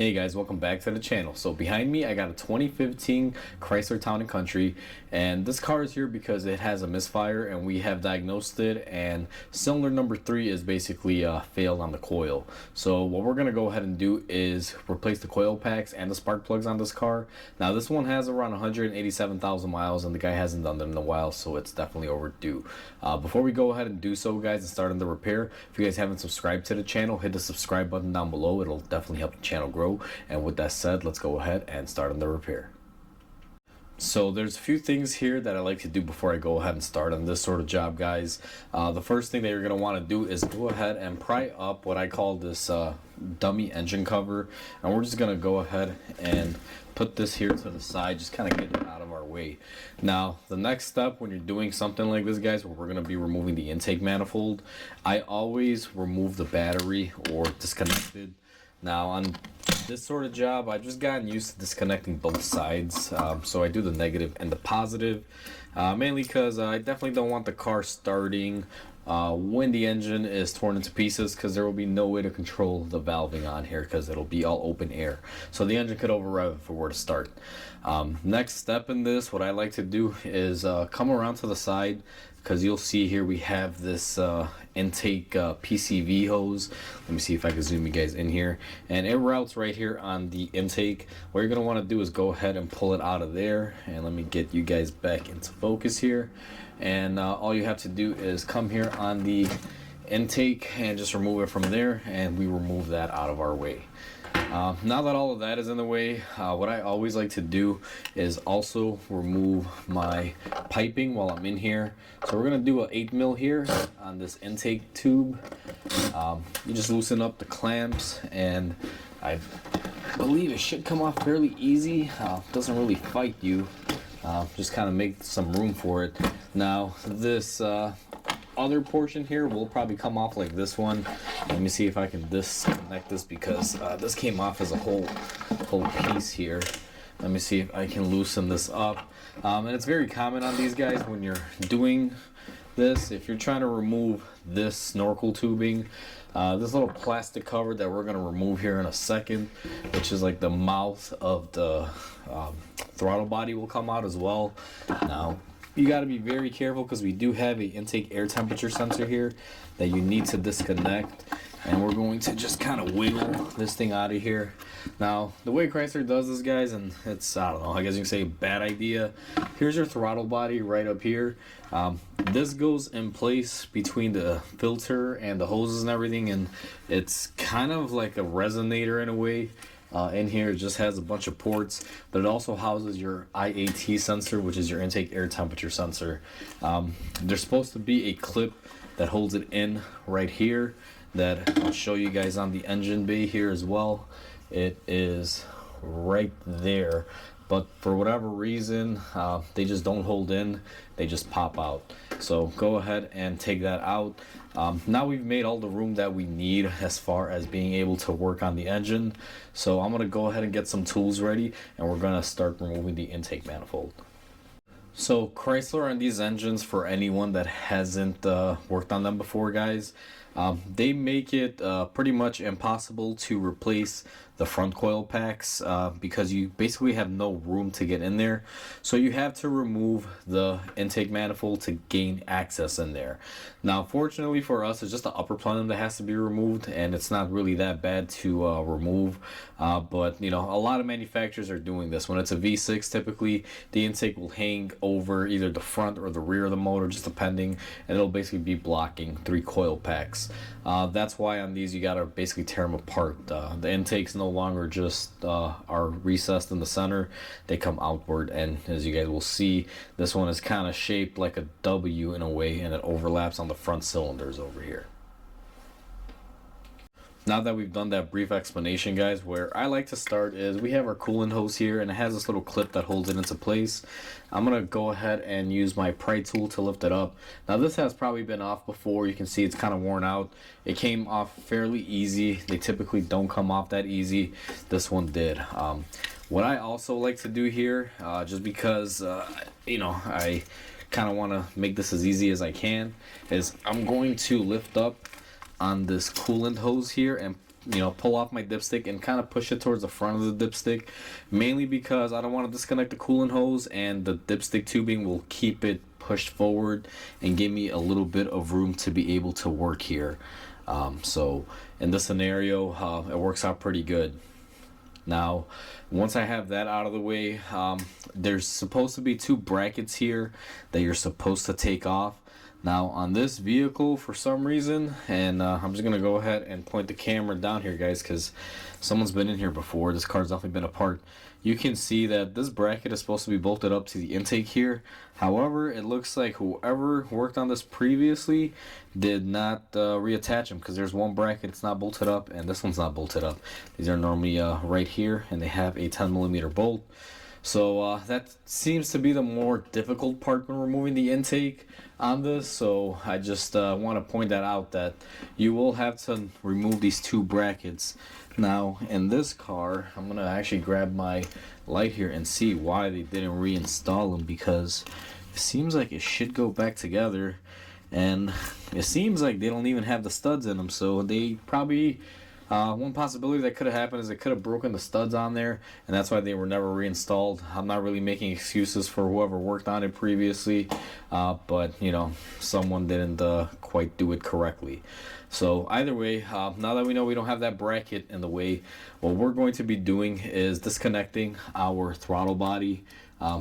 Hey guys, welcome back to the channel. So behind me I got a 2015 Chrysler Town Country, and this car is here because it has a misfire and we have diagnosed it, and cylinder number 3 is basically failed on the coil. So what we're gonna go ahead and do is replace the coil packs and the spark plugs on this car. Now this one has around 187,000 miles and the guy hasn't done them in a while, so it's definitely overdue. Before we go ahead and do so, guys, and start on the repair, if you guys haven't subscribed to the channel, hit the subscribe button down below. It'll definitely help the channel grow. And with that said, let's go ahead and start on the repair. So there's a few things here that I like to do before I go ahead and start on this sort of job, guys. The first thing that you're going to want to do is go ahead and pry up what I call this dummy engine cover, and we're just going to go ahead and put this here to the side, just kind of get it out of our way. Now the next step when you're doing something like this, guys, where we're going to be removing the intake manifold, I always remove the battery or disconnect it. Now on this sort of job, I've just gotten used to disconnecting both sides, so I do the negative and the positive, mainly because I definitely don't want the car starting when the engine is torn into pieces, because there will be no way to control the valving on here because it'll be all open air, so the engine could overrev if it were to start. Next step in this, what I like to do is come around to the side, because you'll see here we have this intake PCV hose. Let me see if I can zoom you guys in here, and it routes right here on the intake. What you're going to want to do is go ahead and pull it out of there, and let me get you guys back into focus here. And all you have to do is come here on the intake and just remove it from there, and we remove that out of our way. Now that all of that is in the way, what I always like to do is also remove my piping while I'm in here. So we're going to do an 8 mil here on this intake tube. You just loosen up the clamps, and I believe it should come off fairly easy. Doesn't really fight you, just kind of make some room for it. Now this other portion here will probably come off like this one. Let me see if I can disconnect this, because this came off as a whole piece here. Let me see if I can loosen this up. And it's very common on these guys when you're doing this, if you're trying to remove this snorkel tubing, this little plastic cover that we're going to remove here in a second, which is like the mouth of the throttle body, will come out as well. Now you got to be very careful, because we do have a intake air temperature sensor here that you need to disconnect, and we're going to just kind of wiggle this thing out of here. Now the way Chrysler does this, guys, and it's, I don't know, I guess you can say a bad idea. Here's your throttle body right up here. This goes in place between the filter and the hoses and everything, and it's kind of like a resonator in a way. In here it just has a bunch of ports, but it also houses your IAT sensor, which is your intake air temperature sensor. There's supposed to be a clip that holds it in right here that I'll show you guys on the engine bay here as well. It is right there, but for whatever reason they just don't hold in, they just pop out. So go ahead and take that out. Now we've made all the room that we need as far as being able to work on the engine, so I'm gonna go ahead and get some tools ready, and we're gonna start removing the intake manifold. So Chrysler on these engines, for anyone that hasn't worked on them before, guys, they make it pretty much impossible to replace the front coil packs, because you basically have no room to get in there. So you have to remove the intake manifold to gain access in there. Now fortunately for us, it's just the upper plenum that has to be removed, and it's not really that bad to remove, but you know, a lot of manufacturers are doing this. When it's a V6, typically the intake will hang over either the front or the rear of the motor, just depending, and it'll basically be blocking 3 coil packs. That's why on these you gotta basically tear them apart. The intakes no longer just are recessed in the center, they come outward, and as you guys will see, this one is kind of shaped like a W in a way, and it overlaps on the front cylinders over here. Now that we've done that brief explanation, guys, where I like to start is we have our coolant hose here, and it has this little clip that holds it into place. I'm gonna go ahead and use my pry tool to lift it up. Now this has probably been off before. You can see it's kind of worn out. It came off fairly easy. They typically don't come off that easy. This one did. What I also like to do here, just because you know, I kind of want to make this as easy as I can, is I'm going to lift up on this coolant hose here and pull off my dipstick and kind of push it towards the front of the dipstick, mainly because I don't want to disconnect the coolant hose, and the dipstick tubing will keep it pushed forward and give me a little bit of room to be able to work here. So in this scenario, it works out pretty good. Now, once I have that out of the way, there's supposed to be 2 brackets here that you're supposed to take off. Now, on this vehicle, for some reason, and I'm just going to go ahead and point the camera down here, guys, because someone's been in here before. This car's definitely been apart. You can see that this bracket is supposed to be bolted up to the intake here. However, it looks like whoever worked on this previously did not reattach them, because there's one bracket it's not bolted up and this one's not bolted up. These are normally right here, and they have a 10mm bolt. So that seems to be the more difficult part when removing the intake on this. So I just want to point that out, that you will have to remove these 2 brackets. Now in this car, I'm gonna actually grab my light here and see why they didn't reinstall them, because it seems like it should go back together, and it seems like they don't even have the studs in them. So they probably one possibility that could have happened is they could have broken the studs on there, and that's why they were never reinstalled. I'm not really making excuses for whoever worked on it previously, but someone didn't quite do it correctly. So either way, now that we know we don't have that bracket in the way, what we're going to be doing is disconnecting our throttle body.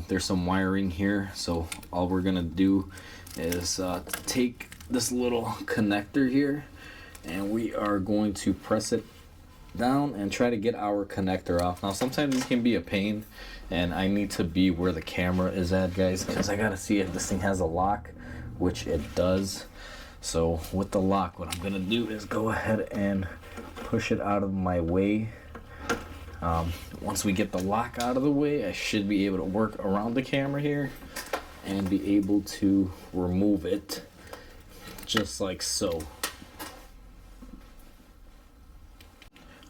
There's some wiring here, so all we're gonna do is take this little connector here, and we are going to press it down and try to get our connector off. Now sometimes this can be a pain, and I need to be where the camera is at, guys, because I gotta see if this thing has a lock, which it does. So with the lock, what I'm gonna do is go ahead and push it out of my way. Once we get the lock out of the way, I should be able to work around the camera here and be able to remove it just like so.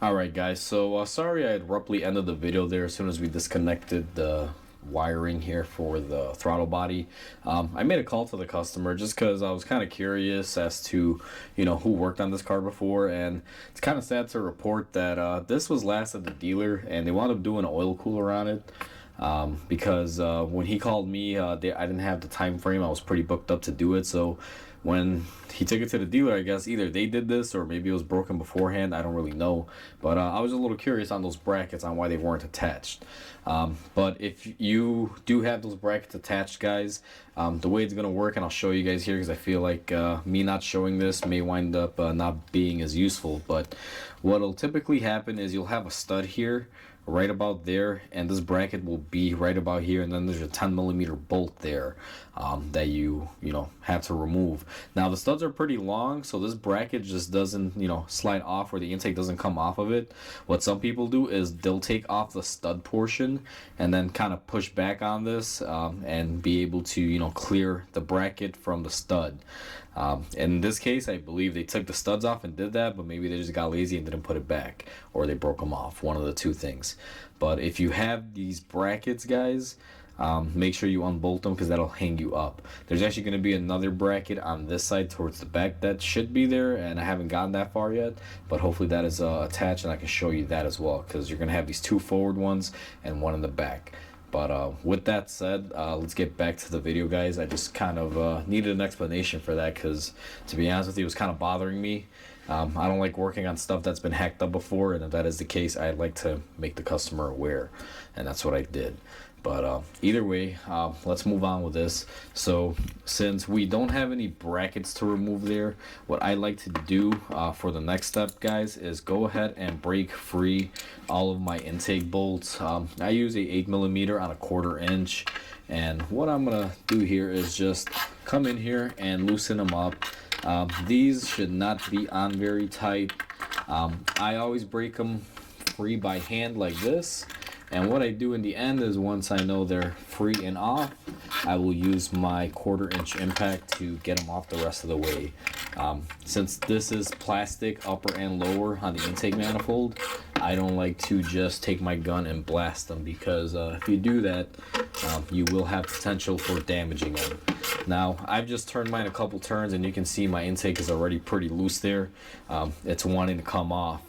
Alright guys, so sorry I abruptly ended the video there as soon as we disconnected the wiring here for the throttle body. I made a call to the customer just because I was kind of curious as to who worked on this car before, and it's kind of sad to report that this was last at the dealer, and they wound up doing an oil cooler on it. Because when he called me, I didn't have the time frame. I was pretty booked up to do it, so when he took it to the dealer, I guess either they did this or maybe it was broken beforehand. I don't really know, but I was a little curious on those brackets on why they weren't attached. But if you do have those brackets attached, guys, the way it's gonna work, and I'll show you guys here because I feel like me not showing this may wind up not being as useful, but what'll typically happen is you'll have a stud here right about there, and this bracket will be right about here, and then there's a 10mm bolt there that you have to remove. Now the studs are pretty long, so this bracket just doesn't slide off, or the intake doesn't come off of it. What some people do is they'll take off the stud portion and then kind of push back on this and be able to clear the bracket from the stud. In this case, I believe they took the studs off and did that, but maybe they just got lazy and didn't put it back, or they broke them off, one of the 2 things. But if you have these brackets, guys, make sure you unbolt them, because that'll hang you up. There's actually going to be another bracket on this side towards the back that should be there, and I haven't gotten that far yet, but hopefully that is attached, and I can show you that as well, because you're going to have these 2 forward ones and 1 in the back. But with that said, let's get back to the video, guys. I just kind of needed an explanation for that, because to be honest with you, it was kind of bothering me. I don't like working on stuff that's been hacked up before, and if that is the case, I'd like to make the customer aware, and that's what I did. But either way, let's move on with this. So since we don't have any brackets to remove there, what I like to do for the next step, guys, is go ahead and break free all of my intake bolts. I use a 8mm on a 1/4 inch, and what I'm gonna do here is just come in here and loosen them up. These should not be on very tight. I always break them free by hand like this. And what I do in the end is, once I know they're free and off, I will use my 1/4 inch impact to get them off the rest of the way. Since this is plastic upper and lower on the intake manifold, I don't like to just take my gun and blast them, because if you do that, you will have potential for damaging them. Now, I've just turned mine a couple turns, and you can see my intake is already pretty loose there. It's wanting to come off.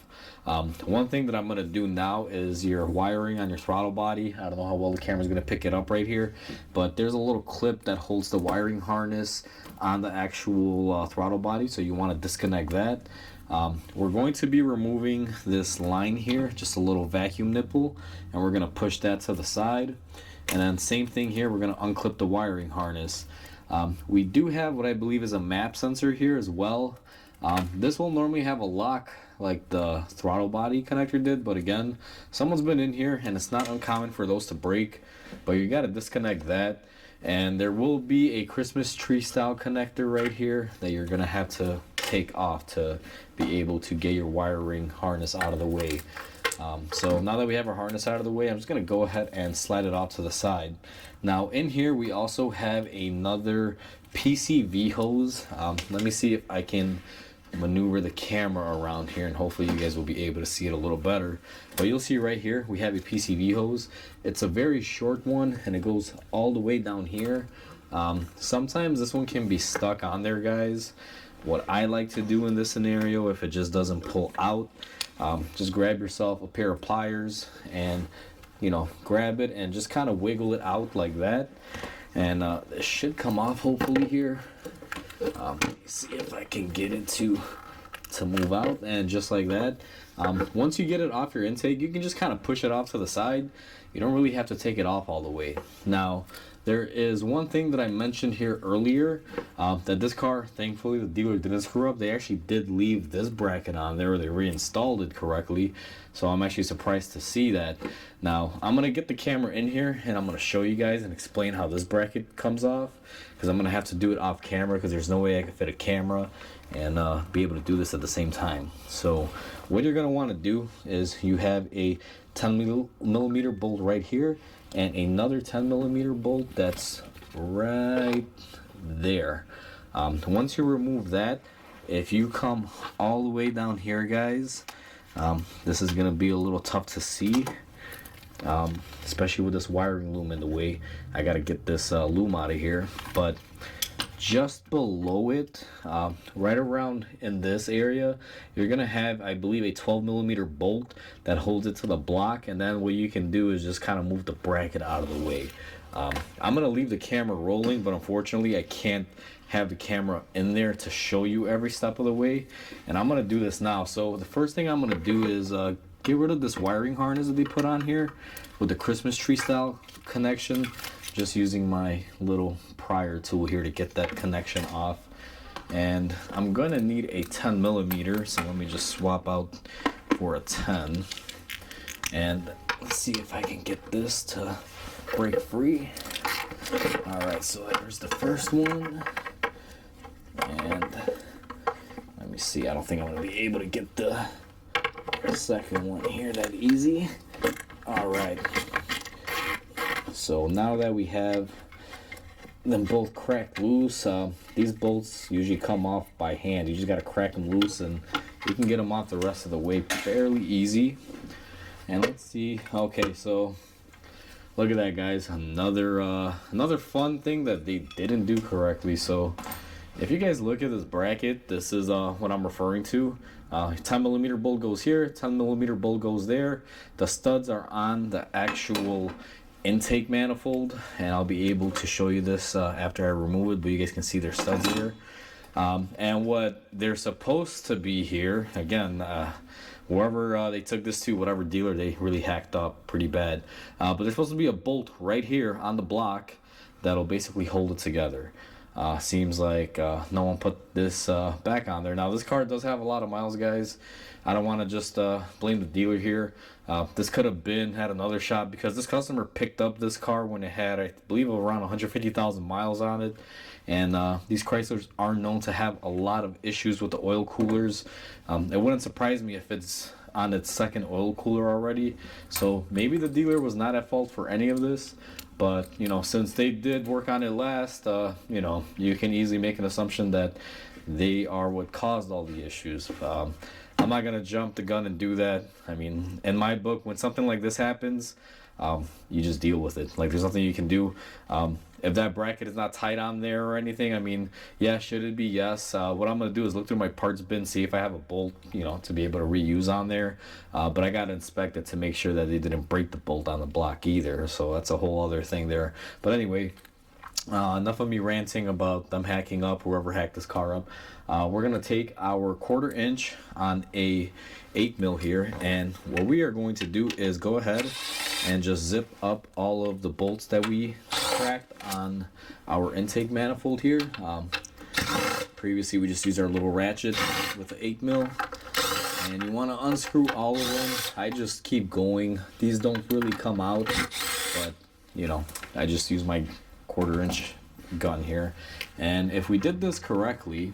One thing that I'm going to do now is your wiring on your throttle body. I don't know how well the camera's going to pick it up right here, but there's a little clip that holds the wiring harness on the actual throttle body, so you want to disconnect that. We're going to be removing this line here, just a little vacuum nipple, and we're going to push that to the side. And then same thing here, we're going to unclip the wiring harness. We do have what I believe is a map sensor here as well. This will normally have a lock like the throttle body connector did, but again, someone's been in here and it's not uncommon for those to break, but you got to disconnect that. And there will be a Christmas tree style connector right here that you're gonna have to take off to be able to get your wiring harness out of the way. So now that we have our harness out of the way, I'm just gonna go ahead and slide it off to the side. Now in here we also have another PCV hose. Let me see if I can maneuver the camera around here, and hopefully you guys will be able to see it a little better. But you'll see right here we have a PCV hose. It's a very short one and it goes all the way down here. Sometimes this one can be stuck on there, guys. What I like to do in this scenario, if it just doesn't pull out, just grab yourself a pair of pliers and grab it and just kind of wiggle it out like that, and it should come off hopefully here. Let me see if I can get it to move out, and just like that. Once you get it off your intake, you can just kind of push it off to the side. You don't really have to take it off all the way. Now, there is one thing that I mentioned here earlier, that this car, thankfully the dealer didn't screw up. They actually did leave this bracket on there, or they reinstalled it correctly. So I'm actually surprised to see that. Now, I'm going to get the camera in here and I'm going to show you guys and explain how this bracket comes off, because I'm going to have to do it off camera because there's no way I can fit a camera and be able to do this at the same time. So what you're going to want to do is you have a 10mm bolt right here and another 10mm bolt that's right there. Once you remove that, if you come all the way down here, guys, this is gonna be a little tough to see, especially with this wiring loom in the way. I gotta get this loom out of here, but just below it, right around in this area, you're gonna have, I believe, a 12mm bolt that holds it to the block, and then what you can do is just kind of move the bracket out of the way. I'm gonna leave the camera rolling, but unfortunately I can't have the camera in there to show you every step of the way, and I'm gonna do this now. So the first thing I'm gonna do is get rid of this wiring harness that they put on here with the Christmas tree style connection, just using my little prior tool here to get that connection off. And I'm gonna need a 10mm, so let me just swap out for a 10, and let's see if I can get this to break free. All right, so there's the first one, and let me see, I don't think I'm gonna be able to get the second one here that easy. All right, so now that we have them both cracked loose, these bolts usually come off by hand. You just got to crack them loose and you can get them off the rest of the way fairly easy. And let's see, okay, so look at that, guys, another fun thing that they didn't do correctly. So if you guys look at this bracket, this is what I'm referring to. 10mm bolt goes here, 10mm bolt goes there. The studs are on the actual intake manifold, and I'll be able to show you this after I remove it, but you guys can see their studs here. And what they're supposed to be here, again, wherever they took this to, whatever dealer, they really hacked up pretty bad. But there's supposed to be a bolt right here on the block that'll basically hold it together. Seems like no one put this back on there. Now this car does have a lot of miles, guys. I don't want to just blame the dealer here. This could have had another shop, because this customer picked up this car when it had, I believe, around 150,000 miles on it. And these Chryslers are known to have a lot of issues with the oil coolers. It wouldn't surprise me if it's on its second oil cooler already. So maybe the dealer was not at fault for any of this. But, since they did work on it last, you can easily make an assumption that they are what caused all the issues. I'm not going to jump the gun and do that. I mean, in my book, when something like this happens, you just deal with it. Like, there's nothing you can do. if that bracket is not tight on there or anything, I mean, yeah, should it be? Yes. What I'm gonna do is look through my parts bin, see if I have a bolt, to be able to reuse on there. But I gotta inspect it to make sure that they didn't break the bolt on the block either. So that's a whole other thing there. But anyway, enough of me ranting about them hacking up, whoever hacked this car up. We're gonna take our 1/4 inch on a 8 mil here, and what we are going to do is go ahead and just zip up all of the bolts that we cracked on our intake manifold here. Previously we just used our little ratchet with the 8 mil, and you want to unscrew all of them. I just keep going. These don't really come out, but I just use my 1/4 inch gun here, and if we did this correctly,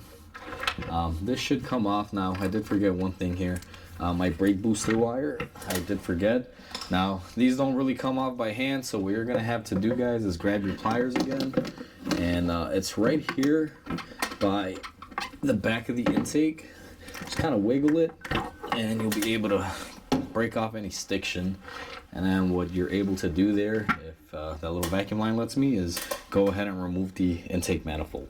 this should come off. Now I did forget one thing here, my brake booster wire, I did forget. Now these don't really come off by hand, so what you're gonna have to do, guys, is grab your pliers again, and it's right here by the back of the intake. Just kind of wiggle it and you'll be able to break off any stiction. And then what you're able to do there, if that little vacuum line lets me, is go ahead and remove the intake manifold.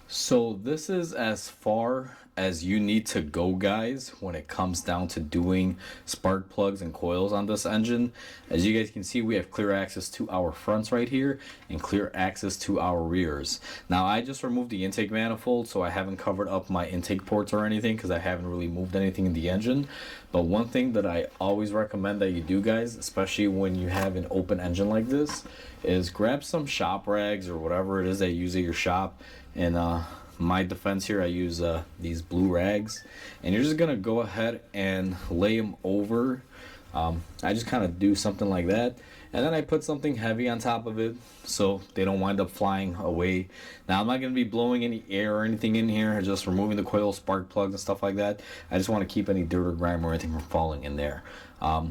So this is as far as you need to go, guys, when it comes down to doing spark plugs and coils on this engine. As you guys can see, we have clear access to our fronts right here and clear access to our rears. Now I just removed the intake manifold, so I haven't covered up my intake ports or anything because I haven't really moved anything in the engine. But one thing that I always recommend that you do, guys, especially when you have an open engine like this, is grab some shop rags or whatever it is that you use at your shop. And my defense here, I use these blue rags, and you're just gonna go ahead and lay them over. I just kind of do something like that, and then I put something heavy on top of it so they don't wind up flying away. Now I'm not going to be blowing any air or anything in here, just removing the coil, spark plugs and stuff like that. I just want to keep any dirt or grime or anything from falling in there.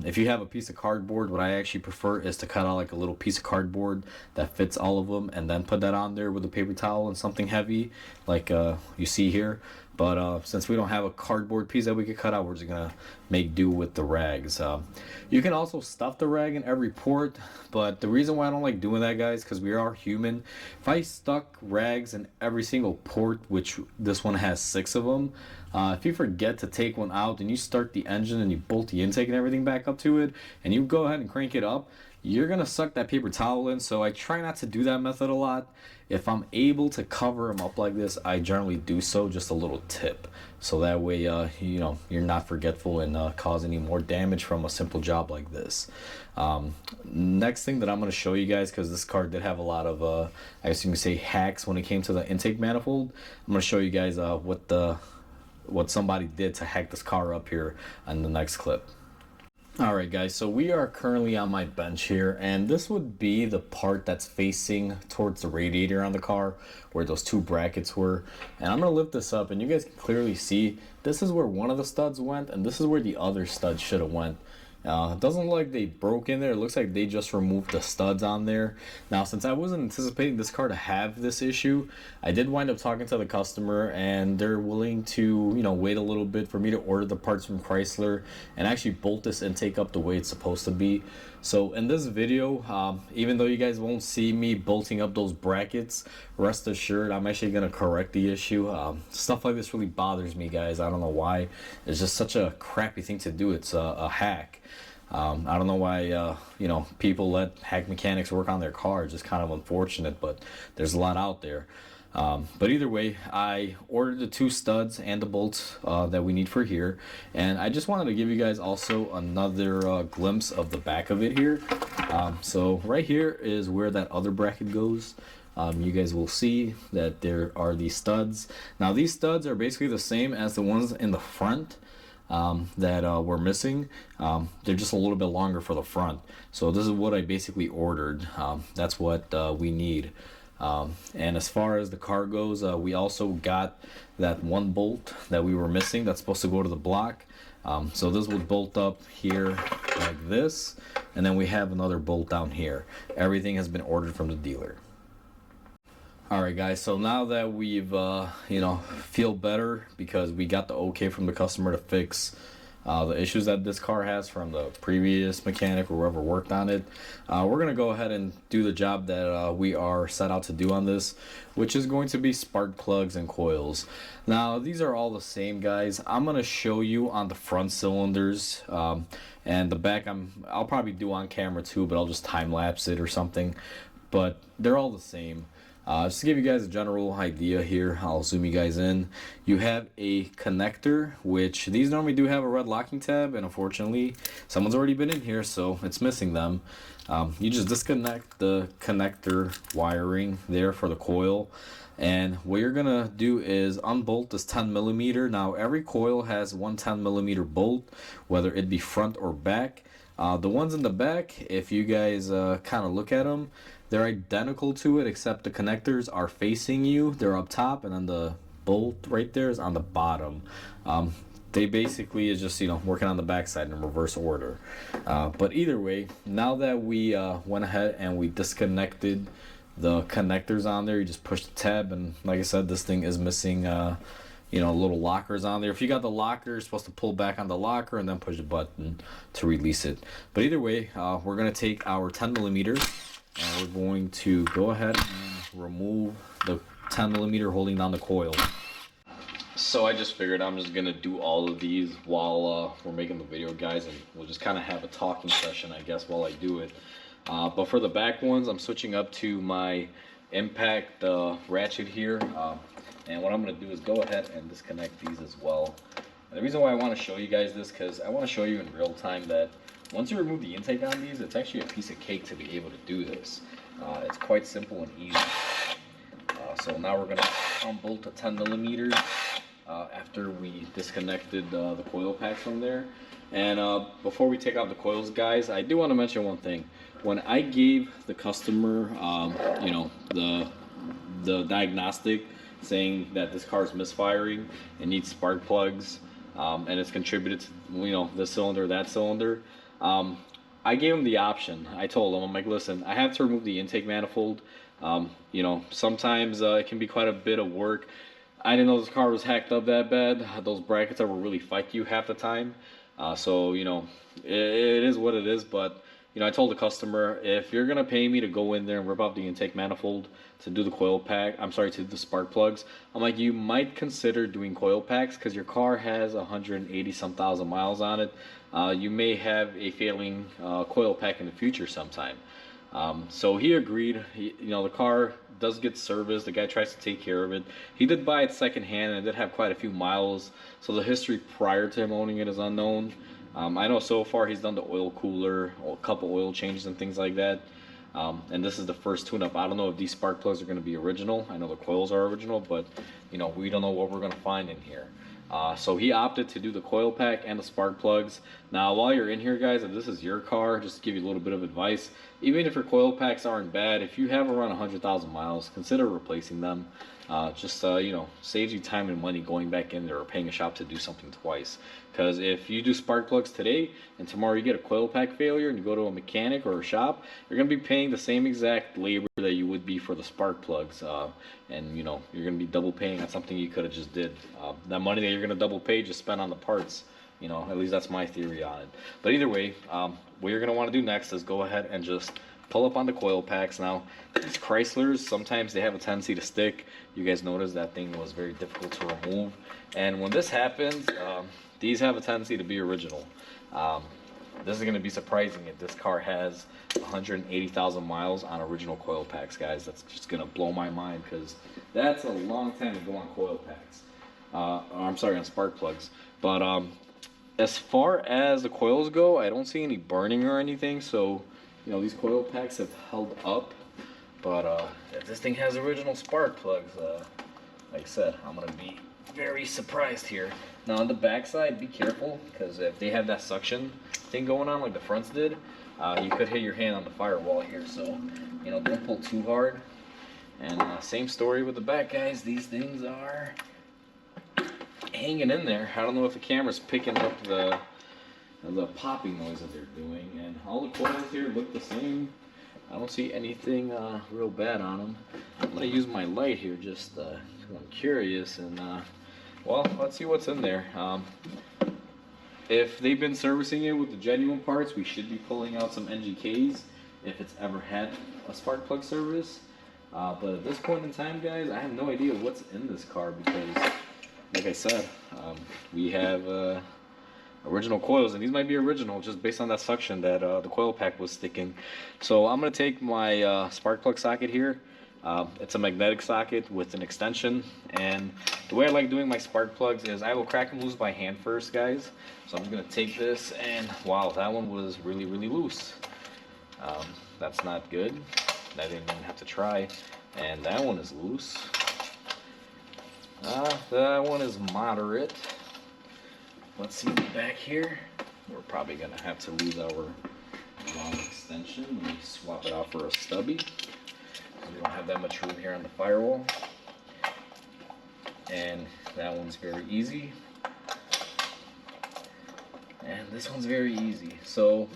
If you have a piece of cardboard, what I actually prefer is to cut out like a little piece of cardboard that fits all of them, and then put that on there with a paper towel and something heavy like you see here. But since we don't have a cardboard piece that we could cut out, we're just gonna make do with the rags. You can also stuff the rag in every port, but the reason why I don't like doing that, guys, because we are human. If I stuck rags in every single port, which this one has 6 of them, if you forget to take one out and you start the engine and you bolt the intake and everything back up to it, and you go ahead and crank it up, you're gonna suck that paper towel in. So I try not to do that method a lot. If I'm able to cover them up like this, I generally do so. Just a little tip, so that way you're not forgetful and cause any more damage from a simple job like this. Next thing that I'm going to show you guys, because this car did have a lot of I guess you can say hacks when it came to the intake manifold. I'm going to show you guys what somebody did to hack this car up here on the next clip. Alright, guys, so we are currently on my bench here, and this would be the part that's facing towards the radiator on the car where those 2 brackets were. And I'm going to lift this up, and you guys can clearly see this is where one of the studs went, and this is where the other stud should have went. It doesn't look like they broke in there. It looks like they just removed the studs on there. Now, since I wasn't anticipating this car to have this issue, I did wind up talking to the customer, and they're willing to, wait a little bit for me to order the parts from Chrysler and actually bolt this intake up the way it's supposed to be. So in this video, even though you guys won't see me bolting up those brackets, rest assured I'm actually going to correct the issue. Stuff like this really bothers me, guys. I don't know why. It's just such a crappy thing to do. It's a hack. I don't know why people let hack mechanics work on their car. It's just kind of unfortunate, but there's a lot out there. But either way, I ordered the 2 studs and the bolts that we need for here, and I just wanted to give you guys also another glimpse of the back of it here. So right here is where that other bracket goes. You guys will see that there are these studs. Now these studs are basically the same as the ones in the front that were missing. They're just a little bit longer for the front. So this is what I basically ordered. That's what we need. And as far as the car goes, we also got that 1 bolt that we were missing that's supposed to go to the block. So this would bolt up here like this, and then we have another bolt down here. Everything has been ordered from the dealer. Alright, guys, so now that we've feel better because we got the okay from the customer to fix the issues that this car has from the previous mechanic or whoever worked on it. We're gonna go ahead and do the job that we are set out to do on this, which is going to be spark plugs and coils. Now these are all the same, guys. I'm gonna show you on the front cylinders, and the back I'll probably do on camera too, but I'll just time lapse it or something. But they're all the same. Just to give you guys a general idea here, I'll zoom you guys in. You have a connector, which these normally do have a red locking tab, and unfortunately someone's already been in here, so it's missing them. You just disconnect the connector wiring there for the coil, and what you're gonna do is unbolt this 10mm. Now every coil has one 10mm bolt, whether it be front or back. The ones in the back, if you guys kind of look at them, they're identical to it, except the connectors are facing you. They're up top, and then the bolt right there is on the bottom. They basically is just, you know, working on the backside in reverse order. But either way, now that we went ahead and we disconnected the connectors on there, you just push the tab, and like I said, this thing is missing you know, little lockers on there. If you got the locker, you're supposed to pull back on the locker and then push the button to release it. But either way, we're gonna take our 10mm and we're going to go ahead and remove the 10mm holding down the coil. So I just figured I'm just gonna do all of these while we're making the video, guys, and we'll just kind of have a talking session, I guess, while I do it. But for the back ones, I'm switching up to my impact ratchet here. And what I'm going to do is go ahead and disconnect these as well. And the reason why I want to show you guys this, because I want to show you in real time that once you remove the intake on these, it's actually a piece of cake to be able to do this. It's quite simple and easy. So now we're going to unbolt the 10mm after we disconnected the coil pack from there. And before we take out the coils, guys, I do want to mention one thing. When I gave the customer, you know, the diagnostic, saying that this car is misfiring and needs spark plugs, and it's contributed to, you know, this cylinder, that cylinder, I gave him the option. I told him, I'm like, listen, I have to remove the intake manifold. You know, sometimes it can be quite a bit of work. I didn't know this car was hacked up that bad. Those brackets will really fight you half the time. So, you know, it is what it is. But, you know, I told the customer, if you're going to pay me to go in there and rip out the intake manifold to do the coil pack, I'm sorry, to do the spark plugs, I'm like, you might consider doing coil packs because your car has 180 some thousand miles on it. You may have a failing coil pack in the future sometime. So he agreed. You know, the car does get serviced. The guy tries to take care of it. He did buy it secondhand and it did have quite a few miles. So the history prior to him owning it is unknown. I know so far he's done the oil cooler, a couple oil changes and things like that. And this is the first tune-up. I don't know if these spark plugs are going to be original. I know the coils are original, but you know, we don't know what we're going to find in here. So he opted to do the coil pack and the spark plugs. Now, while you're in here, guys, if this is your car, just to give you a little bit of advice, even if your coil packs aren't bad, if you have around 100,000 miles, consider replacing them. Just you know, saves you time and money going back in there or paying a shop to do something twice. Because if you do spark plugs today and tomorrow you get a coil pack failure and you go to a mechanic or a shop, you're going to be paying the same exact labor that you would be for the spark plugs. And you know, you're going to be double paying on something you could have just did. That money that you're going to double pay, just spend on the parts. You know, at least that's my theory on it. But either way, what you're going to want to do next is go ahead and just pull up on the coil packs. Now, these Chryslers, sometimes they have a tendency to stick. You guys noticed that thing was very difficult to remove. And when this happens, these have a tendency to be original. This is going to be surprising if this car has 180,000 miles on original coil packs, guys. That's just going to blow my mind because that's a long time to go on coil packs. I'm sorry, on spark plugs. But as far as the coils go, I don't see any burning or anything. So, you know, these coil packs have held up. But if this thing has original spark plugs, like I said, I'm going to be very surprised here. Now on the back side, be careful, because if they have that suction thing going on like the fronts did, you could hit your hand on the firewall here. So, you know, don't pull too hard. And same story with the back, guys. These things are hanging in there. I don't know if the camera's picking up the popping noise that they're doing. And all the coils here look the same. I don't see anything real bad on them. I'm going to use my light here just I'm curious, and well, let's see what's in there. if they've been servicing it with the genuine parts, we should be pulling out some NGKs if it's ever had a spark plug service. But at this point in time, guys, I have no idea what's in this car because, like I said, we have original coils, and these might be original just based on that suction that the coil pack was sticking. So I'm going to take my spark plug socket here. It's a magnetic socket with an extension, and the way I like doing my spark plugs is I will crack them loose by hand first, guys. So I'm just going to take this, and wow, that one was really loose. That's not good. I didn't even have to try. And that one is loose. That one is moderate. Let's see the back here. We're probably going to have to lose our long extension. Let me swap it out for a stubby. We don't have that much room here on the firewall. And that one's very easy. And this one's very easy. So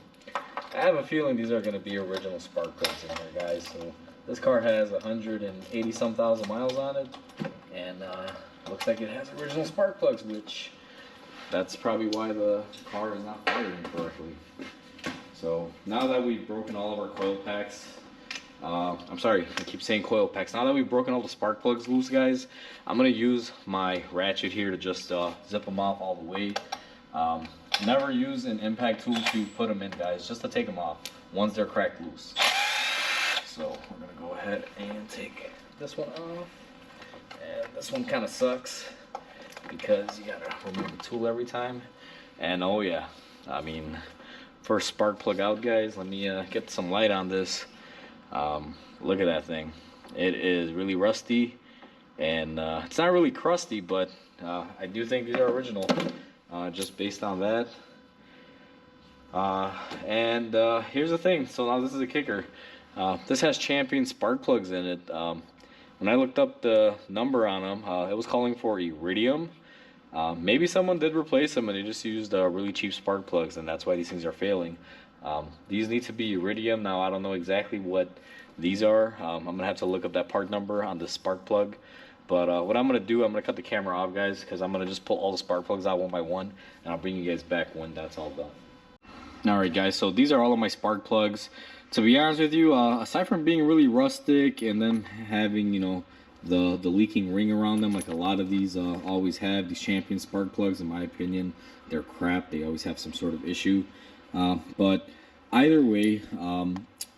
I have a feeling these are going to be original spark plugs in here, guys. So this car has 180 some thousand miles on it, and looks like it has original spark plugs, which that's probably why the car is not firing correctly. So now that we've broken all of our coil packs, I'm sorry, I keep saying coil packs. Now that we've broken all the spark plugs loose, guys, I'm going to use my ratchet here to just zip them off all the way. Never use an impact tool to put them in, guys, just to take them off once they're cracked loose. So we're going to go ahead and take this one off. And this one kind of sucks because you got to remove the tool every time. And oh yeah, I mean, first spark plug out, guys. Let me get some light on this. Look at that thing. It is really rusty, and it's not really crusty, but I do think these are original, just based on that. And here's the thing. So now this is a kicker. This has Champion spark plugs in it. When I looked up the number on them, it was calling for iridium. Maybe someone did replace them and they just used really cheap spark plugs, and that's why these things are failing. These need to be iridium. Now I don't know exactly what these are. I'm gonna have to look up that part number on the spark plug. But what I'm gonna do, I'm gonna cut the camera off, guys, because I'm gonna just pull all the spark plugs out one by one, and I'll bring you guys back when that's all done. Alright, guys, so these are all of my spark plugs. To be honest with you, aside from being really rustic and them having, you know, the leaking ring around them like a lot of these always have, these Champion spark plugs, in my opinion, they're crap. They always have some sort of issue. But either way,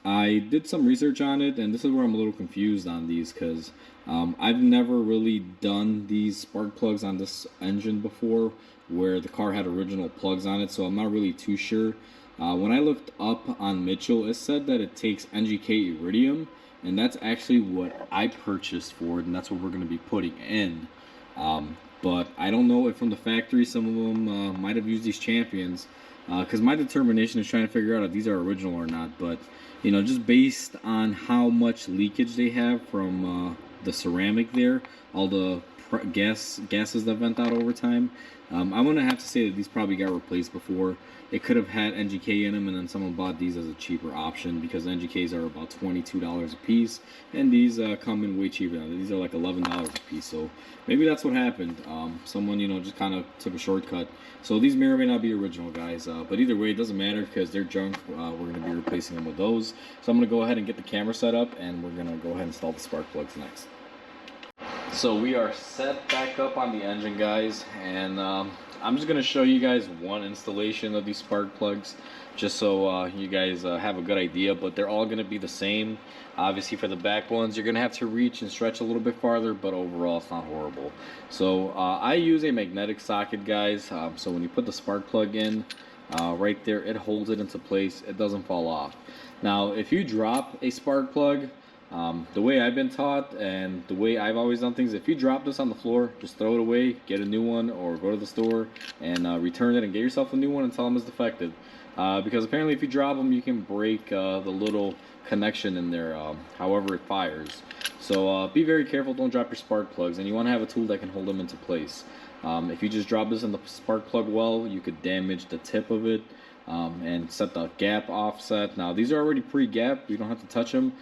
I did some research on it, and this is where I'm a little confused on these, because I've never really done these spark plugs on this engine before where the car had original plugs on it, so I'm not really too sure. When I looked up on Mitchell, it said that it takes NGK iridium, and that's actually what I purchased for it, and that's what we're going to be putting in. But I don't know if from the factory some of them might have used these Champions, because my determination is trying to figure out if these are original or not. But you know, just based on how much leakage they have from the ceramic there, all the gases that vent out over time, I'm gonna have to say that these probably got replaced before. It could have had NGK in them, and then someone bought these as a cheaper option, because NGKs are about $22 a piece, and these come in way cheaper. These are like $11 a piece, so maybe that's what happened. Someone, you know, just kind of took a shortcut. So these may or may not be original, guys, but either way, it doesn't matter because they're junk. We're going to be replacing them with those. So I'm going to go ahead and get the camera set up, and we're going to go ahead and install the spark plugs next. So we are set back up on the engine, guys, and I'm just going to show you guys one installation of these spark plugs, just so you guys have a good idea, but they're all going to be the same. Obviously for the back ones, you're going to have to reach and stretch a little bit farther, but overall it's not horrible. So I use a magnetic socket, guys, so when you put the spark plug in, right there, it holds it into place. It doesn't fall off. Now if you drop a spark plug, the way I've been taught and the way I've always done things, if you drop this on the floor, just throw it away, get a new one, or go to the store and return it and get yourself a new one and tell them it's defective. Because apparently if you drop them, you can break the little connection in there, however it fires. So be very careful, don't drop your spark plugs, and you want to have a tool that can hold them into place. If you just drop this in the spark plug well, you could damage the tip of it. and set the gap offset. Now these are already pre-gapped. You don't have to touch them.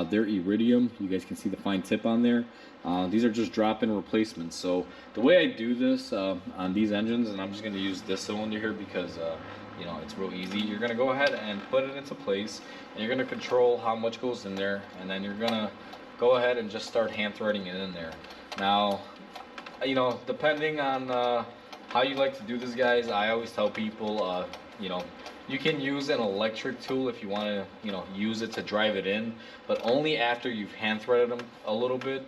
They're iridium. You guys can see the fine tip on there. These are just drop-in replacements. So the way I do this on these engines, and I'm just going to use this cylinder here because you know, it's real easy. You're going to go ahead and put it into place, and you're going to control how much goes in there, and then you're going to go ahead and just start hand threading it in there. Now, you know, depending on how you like to do this, guys, I always tell people, you know, you can use an electric tool if you want to, you know, use it to drive it in, but only after you've hand threaded them a little bit.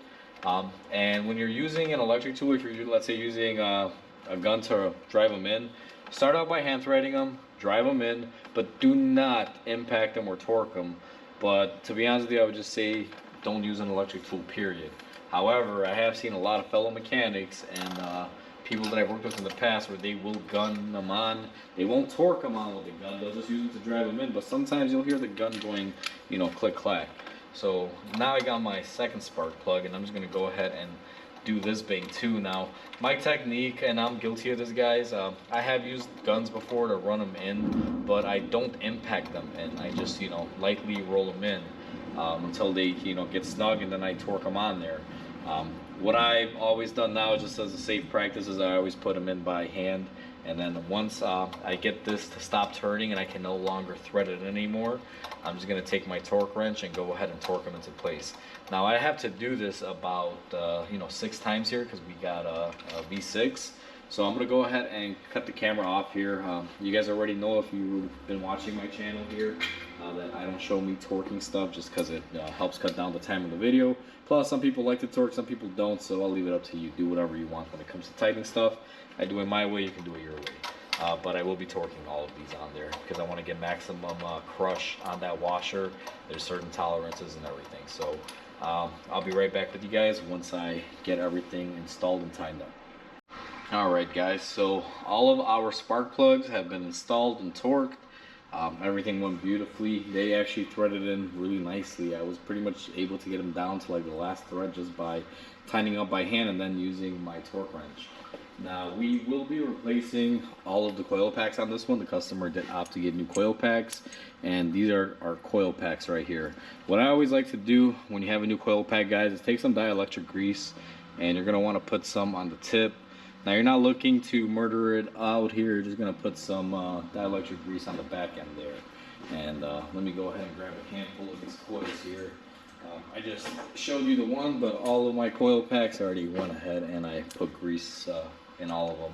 And when you're using an electric tool, if you're, let's say, using a gun to drive them in, start out by hand threading them, drive them in, but do not impact them or torque them. But to be honest with you, I would just say don't use an electric tool, period. However, I have seen a lot of fellow mechanics and people that I've worked with in the past where they will gun them on. They won't torque them on with the gun, they'll just use it to drive them in, but sometimes you'll hear the gun going, you know, click clack. So now I got my second spark plug, and I'm just going to go ahead and do this thing too. Now my technique, and I'm guilty of this, guys, I have used guns before to run them in, but I don't impact them, and I just, you know, lightly roll them in until they, you know, get snug, and then I torque them on there. What I've always done now, just as a safe practice, is I always put them in by hand, and then once I get this to stop turning and I can no longer thread it anymore, I'm just going to take my torque wrench and go ahead and torque them into place. Now I have to do this about you know, 6 times here because we got a V6. So I'm going to go ahead and cut the camera off here. You guys already know, if you've been watching my channel here, that I don't show me torquing stuff just because it helps cut down the time of the video. Plus, some people like to torque, some people don't, so I'll leave it up to you. Do whatever you want when it comes to tightening stuff. I do it my way, you can do it your way. But I will be torquing all of these on there because I want to get maximum crush on that washer. There's certain tolerances and everything. So I'll be right back with you guys once I get everything installed and tightened up. Alright guys, so all of our spark plugs have been installed and torqued. Everything went beautifully. They actually threaded in really nicely. I was pretty much able to get them down to like the last thread just by tightening up by hand and then using my torque wrench. Now we will be replacing all of the coil packs on this one. The customer did opt to get new coil packs, and these are our coil packs right here. What I always like to do when you have a new coil pack, guys, is take some dielectric grease, and you're going to want to put some on the tip. Now you're not looking to murder it out here, you're just going to put some dielectric grease on the back end there. And let me go ahead and grab a handful of these coils here. I just showed you the one, but all of my coil packs already went ahead and I put grease in all of them.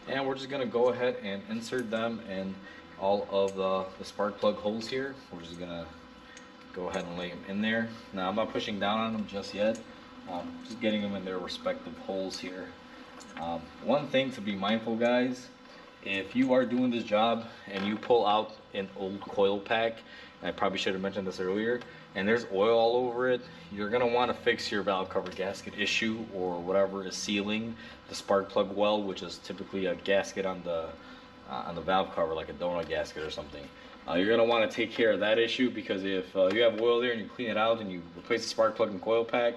And we're just going to go ahead and insert them in all of the spark plug holes here. We're just going to go ahead and lay them in there. Now I'm not pushing down on them just yet, just getting them in their respective holes here. One thing to be mindful, guys, if you are doing this job and you pull out an old coil pack, and I probably should have mentioned this earlier, and there's oil all over it, you're going to want to fix your valve cover gasket issue or whatever is sealing the spark plug well, which is typically a gasket on the valve cover, like a donut gasket or something. You're going to want to take care of that issue, because if you have oil there and you clean it out and you replace the spark plug and coil pack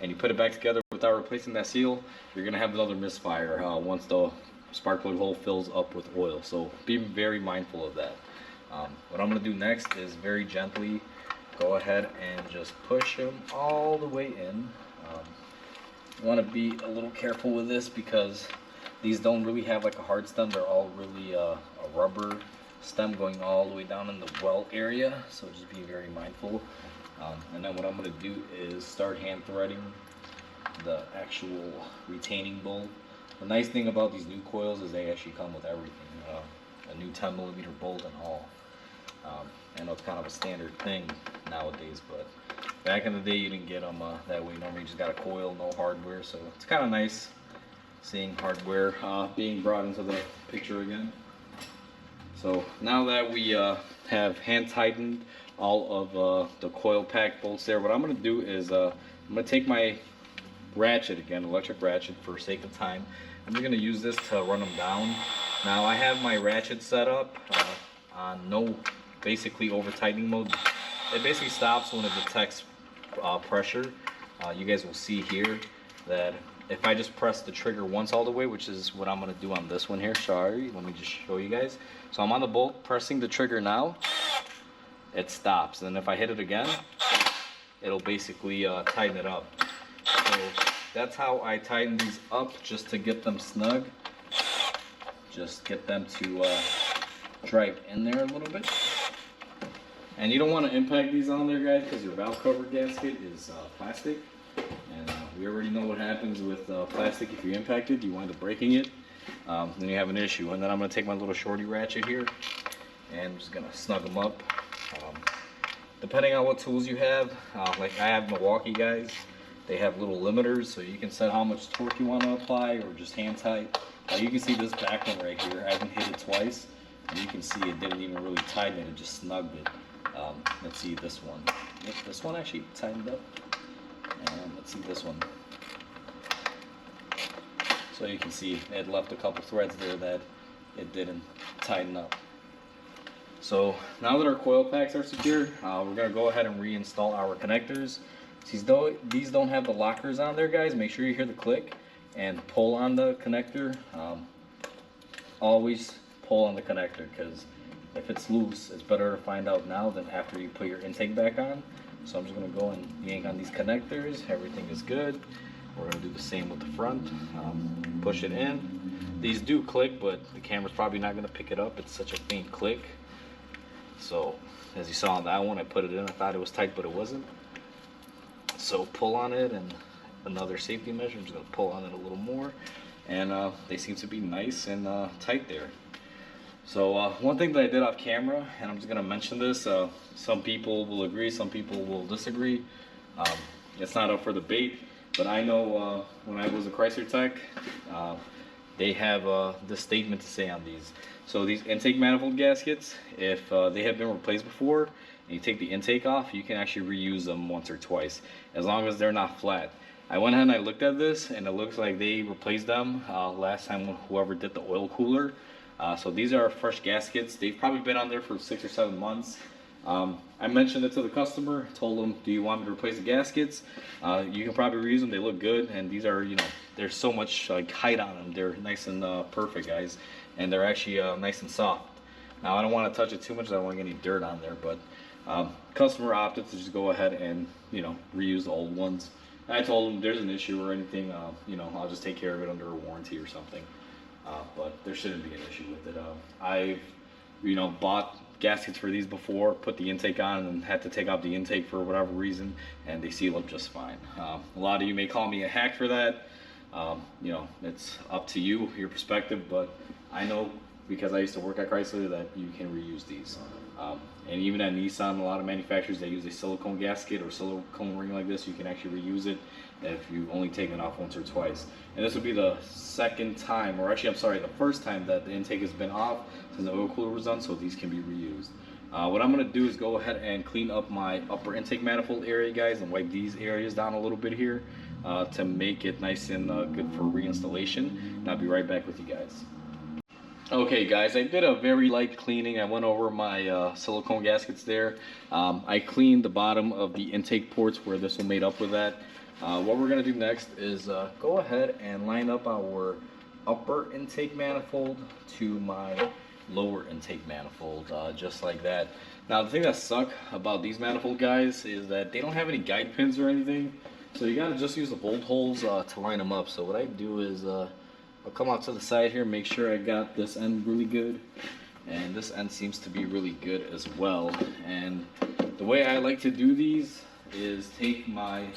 and you put it back together without replacing that seal, you're going to have another misfire once the spark plug hole fills up with oil. So be very mindful of that. What I'm going to do next is very gently go ahead and just push them all the way in. You want to be a little careful with this because these don't really have like a hard stem. They're all really a rubber stem going all the way down in the well area, so just be very mindful. And then what I'm going to do is start hand threading the actual retaining bolt. The nice thing about these new coils is they actually come with everything, a new 10mm bolt and all. I know it's kind of a standard thing nowadays, but back in the day you didn't get them that way. Normally you just got a coil, no hardware, so it's kind of nice seeing hardware being brought into the picture again. So now that we have hand tightened all of the coil pack bolts there, what I'm going to do is I'm going to take my ratchet again, electric ratchet for sake of time. I'm just going to use this to run them down. Now I have my ratchet set up on no basically over tightening mode. It basically stops when it detects pressure. You guys will see here that if I just press the trigger once all the way, which is what I'm gonna do on this one here, sorry, let me just show you guys. So I'm on the bolt, pressing the trigger now, it stops. And then if I hit it again, it'll basically tighten it up. So that's how I tighten these up, just to get them snug. Just get them to drive in there a little bit. And you don't want to impact these on there, guys, because your valve cover gasket is plastic. And we already know what happens with plastic. If you impact it, you wind up breaking it. Then you have an issue. And then I'm going to take my little shorty ratchet here, and I'm just going to snug them up. Depending on what tools you have, like I have Milwaukee, guys, they have little limiters, so you can set how much torque you want to apply, or just hand tight. You can see this back one right here. I haven't hit it twice, and you can see it didn't even really tighten it, it just snugged it. Let's see this one. Yep, this one actually tightened up. And let's see this one. So you can see it left a couple threads there that it didn't tighten up. So now that our coil packs are secure, we're going to go ahead and reinstall our connectors. These don't have the lockers on there, guys. Make sure you hear the click and pull on the connector. Always pull on the connector, because if it's loose, it's better to find out now than after you put your intake back on. So I'm just going to go and yank on these connectors. Everything is good. We're going to do the same with the front. Push it in. These do click, but the camera's probably not going to pick it up. It's such a faint click. So as you saw on that one, I put it in. I thought it was tight, but it wasn't. So pull on it, and another safety measure. I'm just going to pull on it a little more. And they seem to be nice and tight there. So one thing that I did off camera, and I'm just going to mention this, some people will agree, some people will disagree. It's not up for debate, but I know when I was a Chrysler tech, they have this statement to say on these. So these intake manifold gaskets, if they have been replaced before, and you take the intake off, you can actually reuse them once or twice, as long as they're not flat. I went ahead and I looked at this, and it looks like they replaced them last time when whoever did the oil cooler. So these are fresh gaskets. They've probably been on there for 6 or 7 months. I mentioned it to the customer, told them, do you want me to replace the gaskets? You can probably reuse them, they look good, and these are, you know, there's so much like height on them. They're nice and perfect, guys, and they're actually nice and soft. Now I don't want to touch it too much, I don't want to get any dirt on there, but customer opted to just go ahead and, you know, reuse the old ones. And I told them there's an issue or anything, you know, I'll just take care of it under a warranty or something. But there shouldn't be an issue with it. I've, you know, bought gaskets for these before, put the intake on, and had to take out the intake for whatever reason, and they seal up just fine. A lot of you may call me a hack for that. You know, it's up to you, your perspective, but I know, because I used to work at Chrysler, that you can reuse these. And even at Nissan, a lot of manufacturers, they use a silicone gasket or silicone ring like this. You can actually reuse it if you've only taken it off once or twice. And this would be the second time, or actually, I'm sorry, the first time that the intake has been off since the oil cooler was done, so these can be reused. What I'm going to do is go ahead and clean up my upper intake manifold area, guys, and wipe these areas down a little bit here to make it nice and good for reinstallation. And I'll be right back with you guys. Okay guys, I did a very light cleaning. I went over my silicone gaskets there. I cleaned the bottom of the intake ports where this will mate up with that. What we're going to do next is go ahead and line up our upper intake manifold to my lower intake manifold, just like that. Now the thing that sucks about these manifold, guys, is that they don't have any guide pins or anything, so you gotta just use the bolt holes to line them up. So what I do is I'll come out to the side here, make sure I got this end really good, and this end seems to be really good as well. And the way I like to do these is take my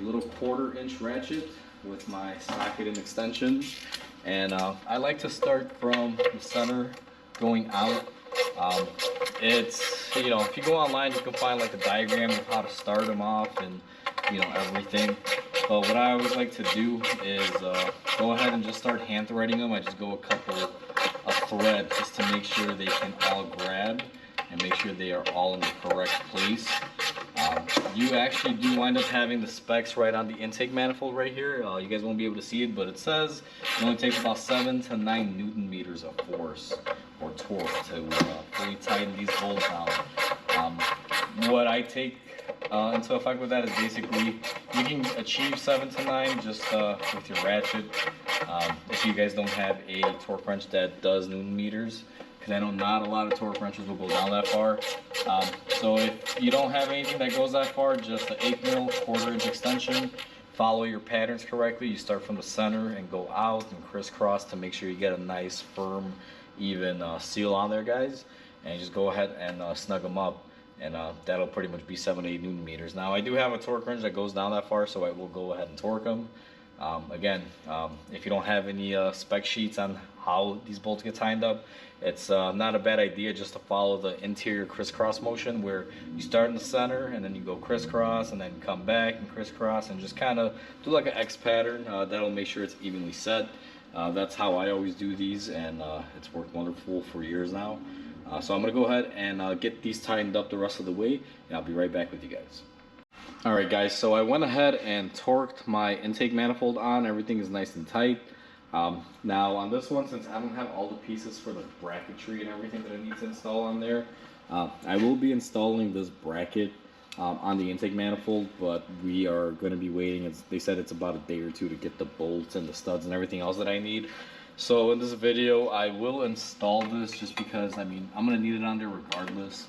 little 1/4 inch ratchet with my socket and extension, and I like to start from the center going out. It's, you know, if you go online, you can find like a diagram of how to start them off and, you know, everything. But what I always like to do is go ahead and just start hand threading them. I just go a couple of threads just to make sure they can all grab and make sure they are all in the correct place. You actually do wind up having the specs right on the intake manifold right here. You guys won't be able to see it, but it says it only takes about 7 to 9 Newton meters of force or torque to fully tighten these bolts down. What I take into effect with that is basically you can achieve 7 to 9 just with your ratchet. If you guys don't have a torque wrench that does Newton meters, because I know not a lot of torque wrenches will go down that far. So if you don't have anything that goes that far, just an 8 mil 1/4 inch extension. Follow your patterns correctly. You start from the center and go out and crisscross to make sure you get a nice, firm, even seal on there, guys. And you just go ahead and snug them up, and that'll pretty much be 7 to 8 Newton meters. Now I do have a torque wrench that goes down that far, so I will go ahead and torque them. Again, if you don't have any spec sheets on how these bolts get tightened up, it's not a bad idea just to follow the interior crisscross motion, where you start in the center and then you go crisscross and then come back and crisscross and just kind of do like an X pattern. That'll make sure it's evenly set. That's how I always do these, and it's worked wonderful for years now. So I'm gonna go ahead and get these tightened up the rest of the way, and I'll be right back with you guys. Alright guys, so I went ahead and torqued my intake manifold on. Everything is nice and tight. Now on this one, since I don't have all the pieces for the bracketry and everything that I need to install on there, I will be installing this bracket on the intake manifold, but we are going to be waiting. They said it's about a day or two to get the bolts and the studs and everything else that I need. So in this video, I will install this just because, I mean, I'm going to need it on there regardless.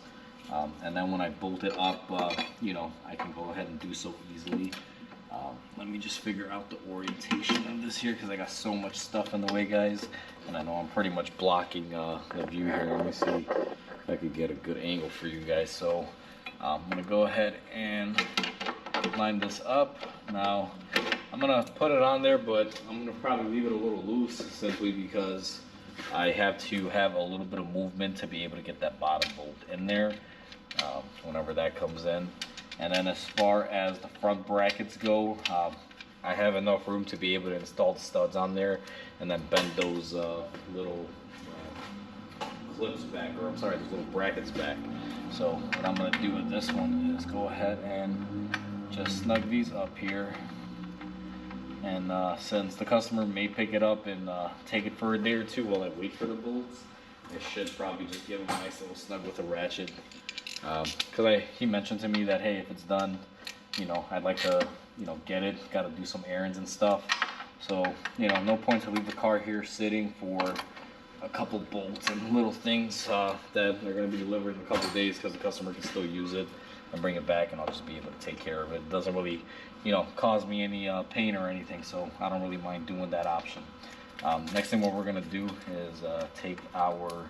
And then when I bolt it up, you know, I can go ahead and do so easily. Let me just figure out the orientation of this here, because I got so much stuff in the way, guys. And I know I'm pretty much blocking the view here. Let me see if I could get a good angle for you guys. So I'm going to go ahead and line this up. Now, I'm going to put it on there, but I'm going to probably leave it a little loose, simply because I have to have a little bit of movement to be able to get that bottom bolt in there whenever that comes in. And then as far as the front brackets go, I have enough room to be able to install the studs on there and then bend those little clips back, or I'm sorry, those little brackets back. So what I'm going to do with this one is go ahead and just snug these up here. And since the customer may pick it up and take it for a day or two while I wait for the bolts, I should probably just give him a nice little snug with a ratchet. Because he mentioned to me that, hey, if it's done, you know, I'd like to, you know, get it. Got to do some errands and stuff. So, you know, no point to leave the car here sitting for a couple bolts and little things that are going to be delivered in a couple days, because the customer can still use it and bring it back, and I'll just be able to take care of it. It doesn't really, you know, cause me any pain or anything, so I don't really mind doing that option. Next thing what we're going to do is take our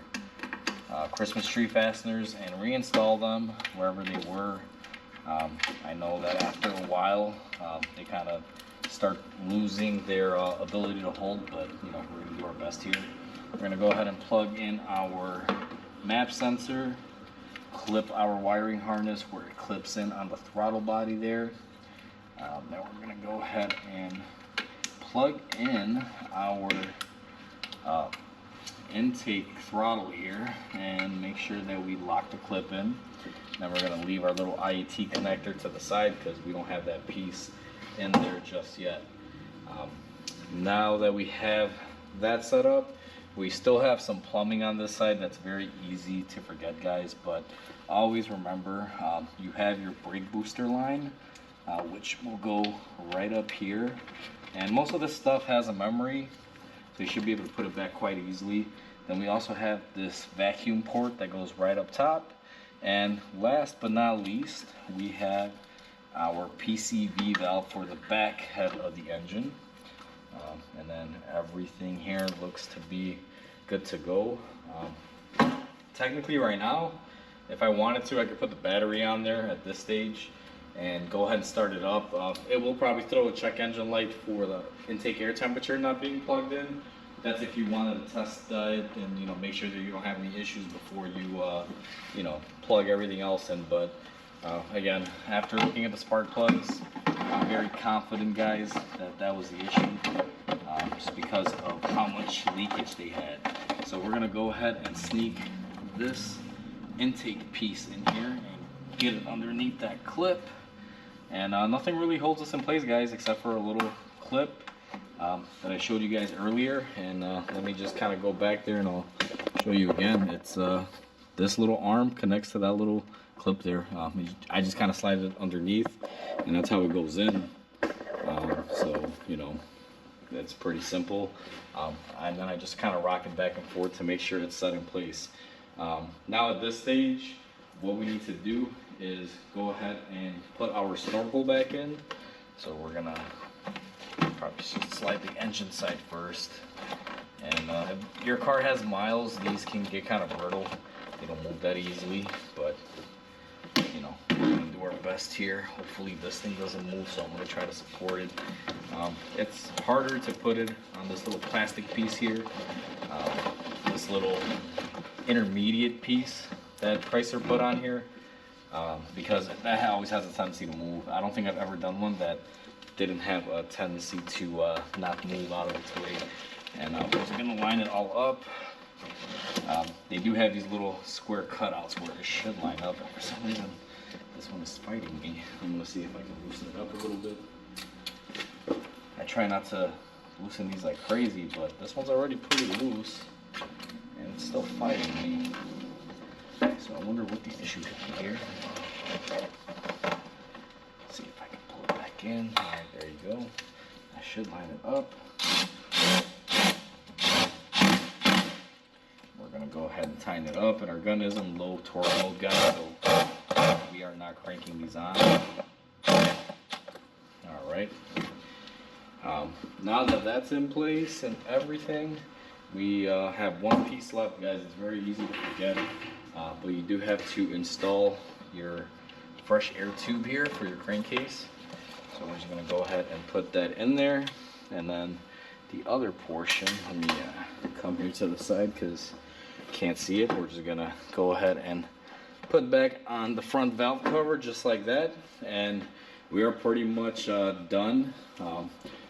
Christmas tree fasteners and reinstall them wherever they were. I know that after a while they kind of start losing their ability to hold, but you know, we're going to do our best here. We're going to go ahead and plug in our map sensor, clip our wiring harness where it clips in on the throttle body there. Then we're going to go ahead and plug in our intake throttle here and make sure that we lock the clip in. Then we're going to leave our little IET connector to the side because we don't have that piece in there just yet. Now that we have that set up, we still have some plumbing on this side that's very easy to forget, guys, but always remember you have your brake booster line, which will go right up here, and most of this stuff has a memory, so you should be able to put it back quite easily. Then we also have this vacuum port that goes right up top, and last but not least, we have our PCV valve for the back head of the engine. And then everything here looks to be good to go. Technically right now, if I wanted to, I could put the battery on there at this stage and go ahead and start it up. It will probably throw a check engine light for the intake air temperature not being plugged in. That's if you wanted to test it and, you know, make sure that you don't have any issues before you you know, plug everything else in. But again, after looking at the spark plugs, I'm very confident, guys, that that was the issue, just because of how much leakage they had. So we're gonna go ahead and sneak this intake piece in here and get it underneath that clip. And nothing really holds us in place, guys, except for a little clip that I showed you guys earlier. And let me just kind of go back there and I'll show you again. It's this little arm connects to that little clip there. I just kind of slide it underneath, and that's how it goes in. So, you know, that's pretty simple. And then I just kind of rock it back and forth to make sure it's set in place. Now at this stage, what we need to do is go ahead and put our snorkel back in. So we're gonna probably should slide the engine side first. And if your car has miles, these can get kind of brittle. They don't move that easily, but you know, we're gonna do our best here. Hopefully this thing doesn't move, so I'm gonna try to support it. It's harder to put it on this little plastic piece here. This little intermediate piece that Chrysler put on here, because that always has a tendency to move. I don't think I've ever done one that didn't have a tendency to not move out of its way. And we're just gonna line it all up. They do have these little square cutouts where it should line up, and for some reason this one is fighting me. I'm gonna see if I can loosen it up a little bit. I try not to loosen these like crazy, but this one's already pretty loose and it's still fighting me. So I wonder what the issue could be here. Let's see if I can pull it back in. Alright, there you go. I should line it up. We're gonna go ahead and tighten it up, and our gun is in low torque mode, guys, so we are not cranking these on. Alright. Now that that's in place and everything, we have one piece left, guys. It's very easy to forget, but you do have to install your fresh air tube here for your crankcase. So we're just gonna go ahead and put that in there, and then the other portion, let me come here to the side because I can't see it. We're just gonna go ahead and put back on the front valve cover just like that, and we are pretty much done.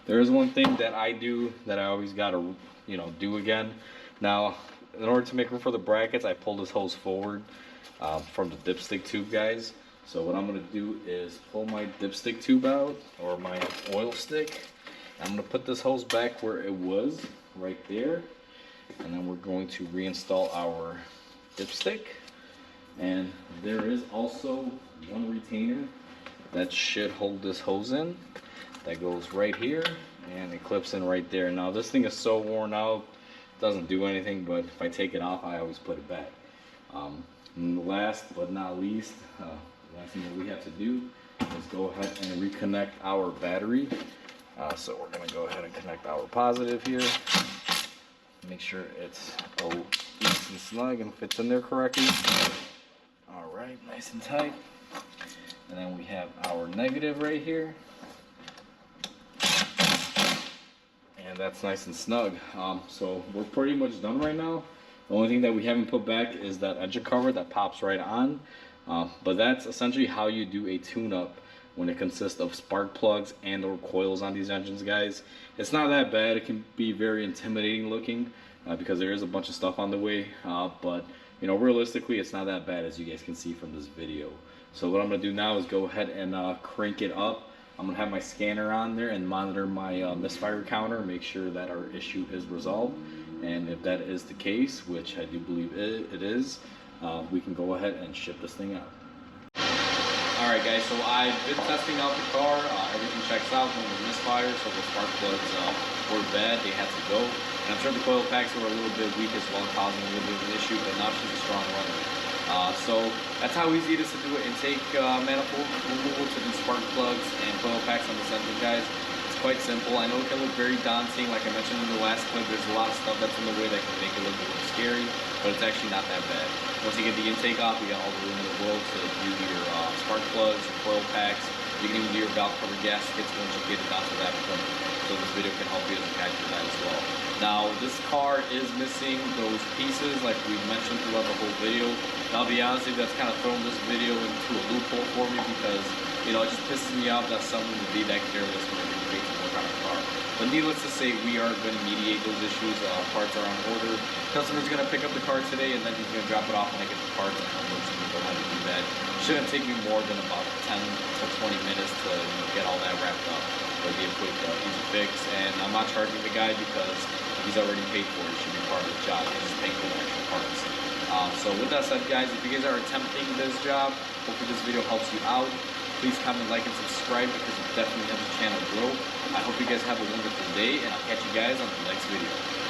There is one thing that I do that I always gotta, you know, do again. Now, in order to make room for the brackets, I pull this hose forward from the dipstick tube, guys. So what I'm gonna do is pull my dipstick tube out, or my oil stick. I'm gonna put this hose back where it was, right there. And then we're going to reinstall our dipstick. And there is also one retainer that should hold this hose in. That goes right here, and it clips in right there. Now this thing is so worn out, it doesn't do anything, but if I take it off, I always put it back. And last but not least, last thing that we have to do is go ahead and reconnect our battery. So we're gonna go ahead and connect our positive here. Make sure it's nice and snug and fits in there correctly. All right, nice and tight. And then we have our negative right here. And that's nice and snug. So we're pretty much done right now. The only thing that we haven't put back is that engine cover that pops right on. But that's essentially how you do a tune-up when it consists of spark plugs and or coils on these engines, guys. It's not that bad. It can be very intimidating looking because there is a bunch of stuff on the way. But you know, realistically, it's not that bad, as you guys can see from this video. So what I'm gonna do now is go ahead and crank it up. I'm gonna have my scanner on there and monitor my misfire counter, make sure that our issue is resolved. And if that is the case, which I do believe it is, we can go ahead and ship this thing out. Alright guys, so I've been testing out the car. Everything checks out, no misfire, so the spark plugs were bad, they had to go. And I'm sure the coil packs were a little bit weak as well, causing a little bit of an issue, but now she's a strong runner. So that's how easy it is to do an intake manifold removal, to do spark plugs and coil packs on this engine, guys. It's quite simple. I know it can look very daunting. Like I mentioned in the last clip, there's a lot of stuff that's in the way that can make it look a little scary, but it's actually not that bad. Once you get the intake off, you got all the room in the world to do your spark plugs, your coil packs. You can even do your valve cover gaskets once you get it down to that point. So this video can help you to capture that as well. Now, this car is missing those pieces like we mentioned throughout the whole video. And I'll be honest with you, that's kind of thrown this video into a loophole for me because, you know, it just pisses me off that someone would be that careless when they're going to work on a car. But needless to say, we are going to mediate those issues. Parts are on order. Customer's going to pick up the car today, and then he's going to drop it off when I get the parts, and I'm going to go ahead and do that. Shouldn't take me more than about 10 to 20 minutes to get all that wrapped up. It'll be a quick, easy fix, and I'm not charging the guy because he's already paid for it. It should be part of the job. He's just paying for the extra parts. So with that said, guys, if you guys are attempting this job, hopefully this video helps you out. Please comment, like, and subscribe because it definitely helps the channel grow. I hope you guys have a wonderful day, and I'll catch you guys on the next video.